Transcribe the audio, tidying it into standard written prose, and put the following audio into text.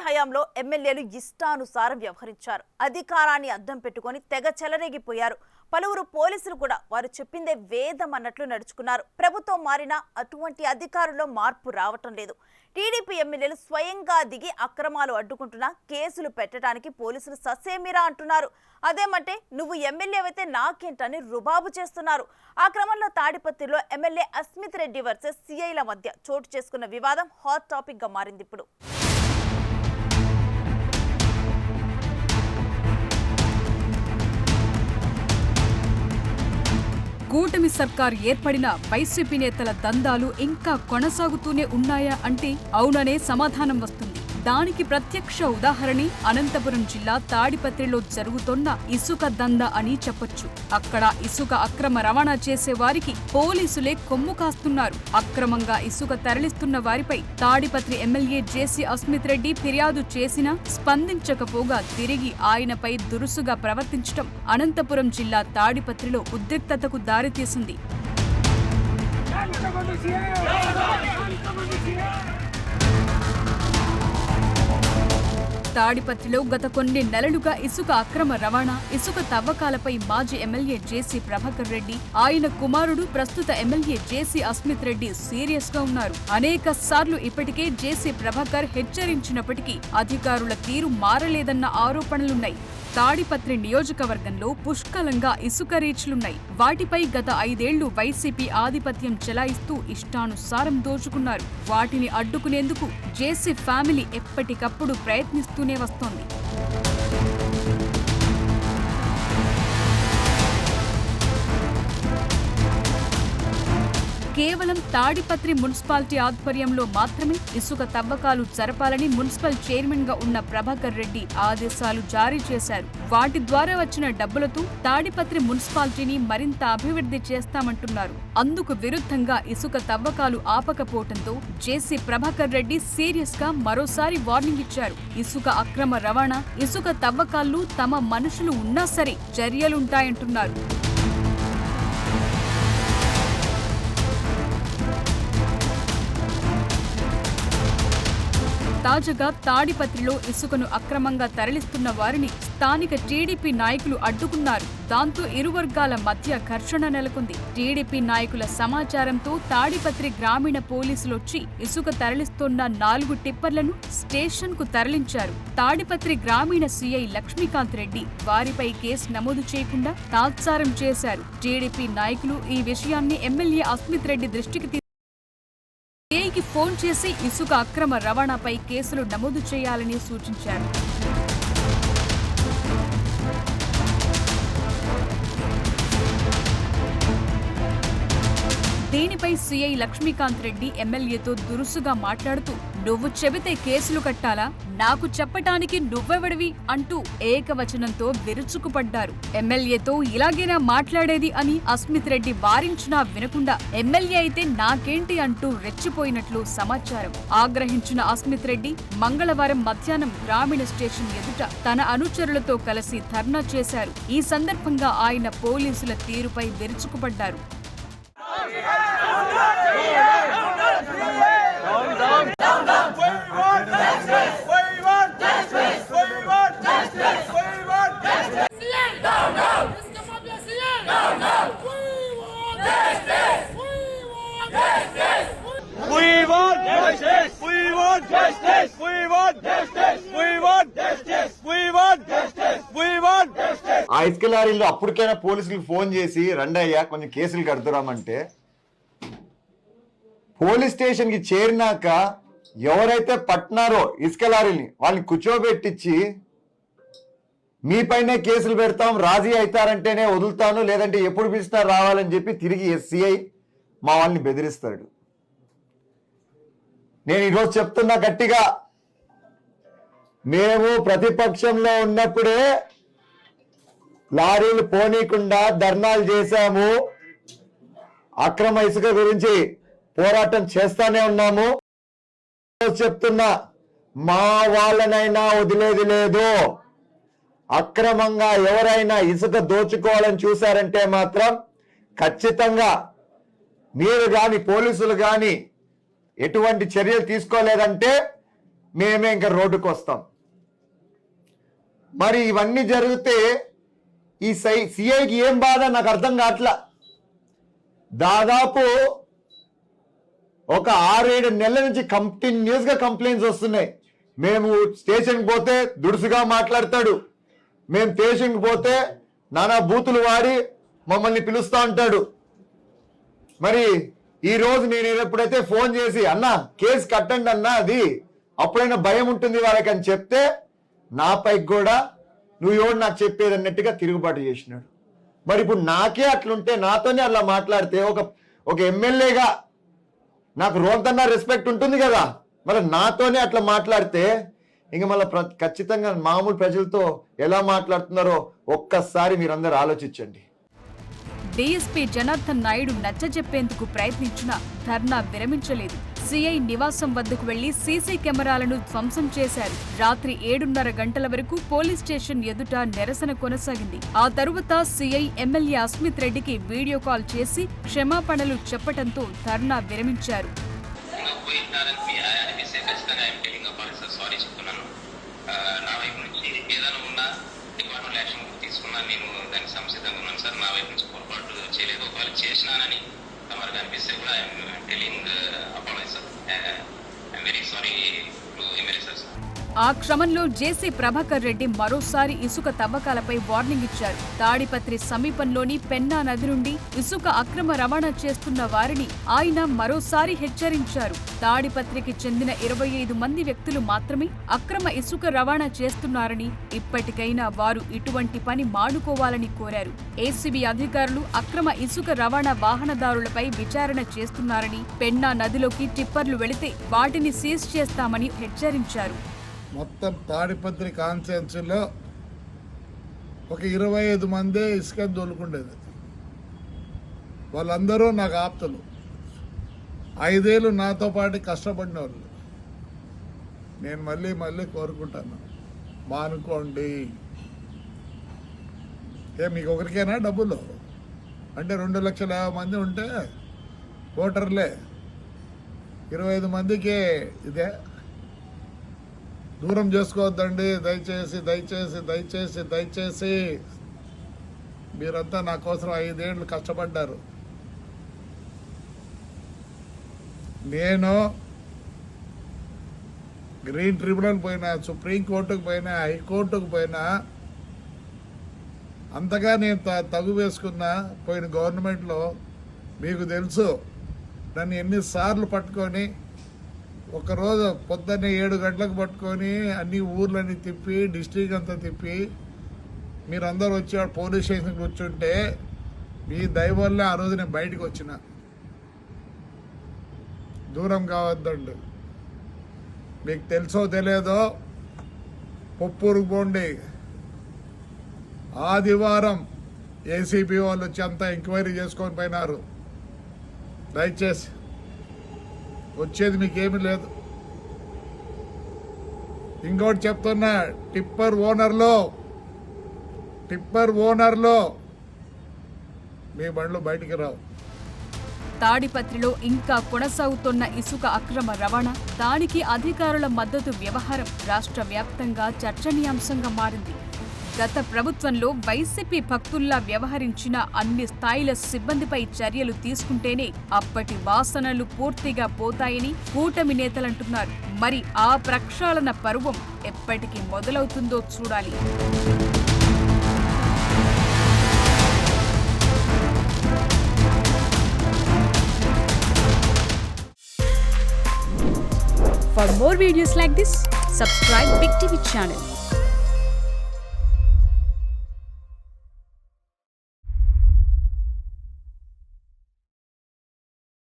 హయాంలో ఎమ్మెల్యేలు ఇష్టానుసారం వ్యవహరించారు. అధికారాన్ని అద్దం పెట్టుకొని తెగ చెలరేగిపోయారు. పలువురు పోలీసులు కూడా వారు చెప్పిందే వేదం అన్నట్లు నడుచుకున్నారు. ప్రభుత్వం మారినా అటువంటి అధికారుల్లో మార్పు రావటం లేదు. టీడీపీ ఎమ్మెల్యేలు స్వయంగా దిగి అక్రమాలు అడ్డుకుంటున్నా కేసులు పెట్టడానికి పోలీసులు ససేమిరా అంటున్నారు. అదేమంటే నువ్వు ఎమ్మెల్యేవైతే నాకేంటని రుబాబు చేస్తున్నారు. ఆ క్రమంలో తాడిపత్రిలో ఎమ్మెల్యే అస్మిత్ రెడ్డి వర్సెస్ సిఐల మధ్య చోటు చేసుకున్న వివాదం హాట్ టాపిక్ గా మారింది. ఇప్పుడు కూటమి సర్కార్ ఏర్పడిన వైసీపీ నేతల దందాలు ఇంకా కొనసాగుతూనే ఉన్నాయా అంటే అవుననే సమాధానం వస్తుంది. దానికి ప్రత్యక్ష ఉదాహరణి అనంతపురం జిల్లా తాడిపత్రిలో జరుగుతున్న ఇసుక దందా అని చెప్పొచ్చు. అక్కడ ఇసుక అక్రమ రవాణా చేసే వారికి పోలీసులే కొమ్ము కాస్తున్నారు. అక్రమంగా ఇసుక తరలిస్తున్న వారిపై తాడిపత్రి ఎమ్మెల్యే జేసీ అస్మిత్ రెడ్డి ఫిర్యాదు చేసినా స్పందించకపోగా తిరిగి ఆయనపై దురుసుగా ప్రవర్తించడం అనంతపురం జిల్లా తాడిపత్రిలో ఉద్రిక్తతకు దారితీసింది. తాడిపత్రిలో గత కొన్ని నెలలుగా ఇసుక అక్రమ రవాణా, ఇసుక తవ్వకాలపై మాజీ ఎమ్మెల్యే జేసీ ప్రభాకర్ రెడ్డి, ఆయన కుమారుడు ప్రస్తుత ఎమ్మెల్యే జేసీ అస్మిత్ రెడ్డి సీరియస్ గా ఉన్నారు. అనేక సార్లు ఇప్పటికే జేసీ ప్రభాకర్ హెచ్చరించినప్పటికీ అధికారుల తీరు మారలేదన్న ఆరోపణలున్నాయి. తాడిపత్రి నియోజకవర్గంలో పుష్కలంగా ఇసుక రీచ్లున్నాయి. వాటిపై గత 5 ఏళ్లు వైసీపీ ఆధిపత్యం చెలాయిస్తూ ఇష్టానుసారం దోచుకున్నారు. వాటిని అడ్డుకునేందుకు జేసీ ఫ్యామిలీ ఎప్పటికప్పుడు ప్రయత్నిస్తూనే వస్తోంది. కేవలం తాడిపత్రి మున్సిపాలిటీ ఆధ్వర్యంలో మాత్రమే ఇసుక తవ్వకాలు జరపాలని మున్సిపల్ చైర్మన్ గా ఉన్న ప్రభాకర్ రెడ్డి ఆదేశాలు జారీ చేశారు. వాటి ద్వారా వచ్చిన డబ్బులతో తాడిపత్రి మున్సిపాలిటీని మరింత అభివృద్ధి చేస్తామంటున్నారు. అందుకు విరుద్ధంగా ఇసుక తవ్వకాలు ఆపకపోవడంతో జేసీ ప్రభాకర్ రెడ్డి సీరియస్ గా మరోసారి వార్నింగ్ ఇచ్చారు. ఇసుక అక్రమ రవాణా, ఇసుక తవ్వకాల్లో తమ మనుషులు ఉన్నా సరే చర్యలుంటాయంటున్నారు. తాజాగా తాడిపత్రిలో ఇసుకను అక్రమంగా తరలిస్తున్న వారిని స్థానిక టీడీపీ నాయకులు అడ్డుకున్నారు. దాంతో ఇరు వర్గాల మధ్య ఘర్షణ నెలకొంది. టీడీపీ నాయకుల సమాచారంతో తాడిపత్రి గ్రామీణ పోలీసులొచ్చి ఇసుక తరలిస్తున్న 4 టిప్పర్లను స్టేషన్ కు తరలించారు. తాడిపత్రి గ్రామీణ సీఐ లక్ష్మీకాంత్ రెడ్డి వారిపై కేసు నమోదు చేయకుండా తాత్సారం చేశారు. టీడీపీ నాయకులు ఈ విషయాన్ని ఎమ్మెల్యే అస్మిత్ రెడ్డి దృష్టికి సిఐకి ఫోన్ చేసి ఇసుక అక్రమ రవాణాపై కేసులు నమోదు చేయాలని సూచించారు. దీనిపై సీఐ లక్ష్మీకాంత్ రెడ్డి ఎమ్మెల్యేతో దురుసుగా మాట్లాడుతూ నువ్వు చెబితే కేసులు కట్టాలా, నాకు చెప్పటానికి నువ్వెవడివి అంటూ ఏకవచనంతో విరుచుకుపడ్డారు. ఎమ్మెల్యేతో ఇలాగేనా మాట్లాడేది అని అస్మిత్ రెడ్డి వారించినా వినకుండా ఎమ్మెల్యే అయితే నాకేంటి అంటూ రెచ్చిపోయినట్లు సమాచారం. ఆగ్రహించిన అస్మిత్ రెడ్డి మంగళవారం మధ్యాహ్నం గ్రామీణ స్టేషన్ ఎదుట తన అనుచరులతో కలిసి ధర్నా చేశారు. ఈ సందర్భంగా ఆయన పోలీసుల తీరుపై విరుచుకుపడ్డారు. ఆ ఇసుక లారీలో అప్పటికైనా పోలీసులకు ఫోన్ చేసి రండయ్యా కొంచెం కేసులు కడుతురామంటే పోలీస్ స్టేషన్ కి చేరినాక ఎవరైతే పట్టినారో ఇసుక లారీని వాళ్ళని కూర్చోబెట్టించి మీపైనే కేసులు పెడతాం, రాజీ అవుతారంటేనే వదులుతాను, లేదంటే ఎప్పుడు పిలుస్తారు రావాలని చెప్పి తిరిగి ఎస్సీఐ మా వాళ్ళని బెదిరిస్తాడు. నేను ఈరోజు చెప్తున్నా గట్టిగా, మేము ప్రతిపక్షంలో ఉన్నప్పుడే లారీలు పోనీకుండా ధర్నాలు చేశాము, అక్రమ ఇసుక గురించి పోరాటం చేస్తానే ఉన్నాము. చెప్తున్నా, మా వాళ్ళనైనా వదిలేది లేదు. అక్రమంగా ఎవరైనా ఇసుక దోచుకోవాలని చూశారంటే మాత్రం ఖచ్చితంగా మీరు కానీ పోలీసులు కానీ ఎటువంటి చర్యలు తీసుకోలేదంటే మేమే ఇంకా రోడ్డుకు వస్తాం. మరి ఇవన్నీ జరిగితే ఈ సిఐకి ఏం బాధ నాకు అర్థం కావట్లా. దాదాపు ఒక 6-7 నెలల నుంచి కంటిన్యూస్గా కంప్లైంట్స్ వస్తున్నాయి. మేము స్టేషన్కి పోతే దుడుసుగా మాట్లాడతాడు, మేము స్టేషన్కి పోతే నానా బూతులు వాడి మమ్మల్ని పిలుస్తూ ఉంటాడు. మరి ఈరోజు నేను ఎప్పుడైతే ఫోన్ చేసి అన్న కేసు కట్టండి అన్న, అది అప్పుడైనా భయం ఉంటుంది వాళ్ళకి అని చెప్తే నాపై కూడా నువ్వు ఎవడు నాకు చెప్పేది అన్నట్టుగా తిరుగుబాటు చేసినాడు. మరి ఇప్పుడు నాకే అట్లుంటే, నాతోనే అలా మాట్లాడితే ఒక ఎమ్మెల్యేగా నాకు రోంతన్నా రెస్పెక్ట్ ఉంటుంది కదా, మరి నాతోనే అట్లా మాట్లాడితే ఇంక మళ్ళీ ఖచ్చితంగా మామూలు ప్రజలతో ఎలా మాట్లాడుతున్నారో ఒక్కసారి మీరందరూ ఆలోచించండి. డీఎస్పీ జనార్దన్ నాయుడు నచ్చజెప్పేందుకు ప్రయత్నించినా ధర్నా విరమించలేదు. సీఐ నివాసం వద్దకు వెళ్లి సీసీ కెమెరాలను ధ్వంసం చేశారు. రాత్రి 7:30 గంటల వరకు పోలీస్ స్టేషన్ ఎదుట నిరసన కొనసాగింది. ఆ తరువాత సీఐ ఎమ్మెల్యే అస్మిత్ రెడ్డికి వీడియో కాల్ చేసి క్షమాపణలు చెప్పడంతో ధర్నా విరమించారు. నేను దానికి సంసిద్ధంగా ఉన్నాను సార్. నా వైపు నుంచి పొరపాటు చేయలేదు. ఒకవేళ చేసినానని తమకు అనిపిస్తే కూడా I'm telling apology sir. I'm very sorry to MLA sir. ఆ క్రమంలో జేసీ ప్రభాకర్ రెడ్డి మరోసారి ఇసుక తవ్వకాలపై వార్నింగ్ ఇచ్చారు. తాడిపత్రి సమీపంలోని పెన్నా నది నుండి ఇసుక అక్రమ రవాణా చేస్తున్న వారిని ఆయన మరోసారి హెచ్చరించారు. తాడిపత్రికి చెందిన 25 మంది వ్యక్తులు మాత్రమే అక్రమ ఇసుక రవాణా చేస్తున్నారని, ఇప్పటికైనా వారు ఇటువంటి పని మానుకోవాలని కోరారు. ఏసీబీ అధికారులు అక్రమ ఇసుక రవాణా వాహనదారులపై విచారణ చేస్తున్నారని, పెన్నా నదిలోకి టిప్పర్లు వెళితే వాటిని సీజ్ చేస్తామని హెచ్చరించారు. మొత్తం తాడిపత్రి కాన్స్టిట్యున్సీలో ఒక 25 మందే ఇసుక దొలుకుండేది. వాళ్ళందరూ నాకు ఆప్తులు, 5 ఏళ్ళు నాతో పాటు కష్టపడిన వాళ్ళు. నేను మళ్ళీ కోరుకుంటాను, మానుకోండి. మీకు ఒకరికైనా డబ్బులు అంటే 2,50,000 మంది ఉంటే ఓటర్లే, 25 మందికి ఇదే. దూరం చేసుకోవద్దండి దయచేసి. మీరంతా నా కోసం 5 ఏళ్ళు కష్టపడ్డారు. నేను గ్రీన్ ట్రిబ్యునల్ పోయినా, సుప్రీంకోర్టుకు పోయినా, హైకోర్టుకు పోయినా, అంతగా నేను తగు వేసుకున్నా. పోయిన గవర్నమెంట్లో మీకు తెలుసు, నన్ను ఎన్నిసార్లు పట్టుకొని ఒకరోజు పొద్దున్నే 7 గంటలకు పట్టుకొని అన్ని ఊర్లన్నీ తిప్పి, డిస్ట్రిక్ట్ అంతా తిప్పి, మీరందరూ వచ్చి పోలీస్ స్టేషన్కి కూర్చుంటే మీ దయ వల్ల ఆ రోజు నేను బయటకు వచ్చిన. దూరం కావద్దండి. మీకు తెలుసో తెలియదో, పొప్పూరుకు పోండి. ఆదివారం ఏసీబీ వాళ్ళు వచ్చి అంతా ఎంక్వైరీ చేసుకొని పోయినారు. దయచేసి వచ్చేది మీకేమీ లేదు. ఇంకోటి చెప్తున్నా, టిప్పర్ ఓనర్లో మీ బండ్లు బయటికి రావు. తాడిపత్రిలో ఇంకా కొనసాగుతున్న ఇసుక అక్రమ రవాణా, దానికి అధికారుల మద్దతు వ్యవహారం రాష్ట్ర వ్యాప్తంగా చర్చనీయాంశంగా మారింది. గత ప్రభుత్వంలో వైసీపీ భక్తుల్లా వ్యవహరించిన అన్ని స్థాయిల సిబ్బందిపై చర్యలు తీసుకుంటేనే అప్పటి వాసనలు పూర్తిగా పోతాయని కూటమి నేతలంటున్నారు. మరి ఆ ప్రక్షాళన పర్వం ఎప్పటికి మొదలవుతుందో చూడాలి. For more videos like this, subscribe Big TV channel.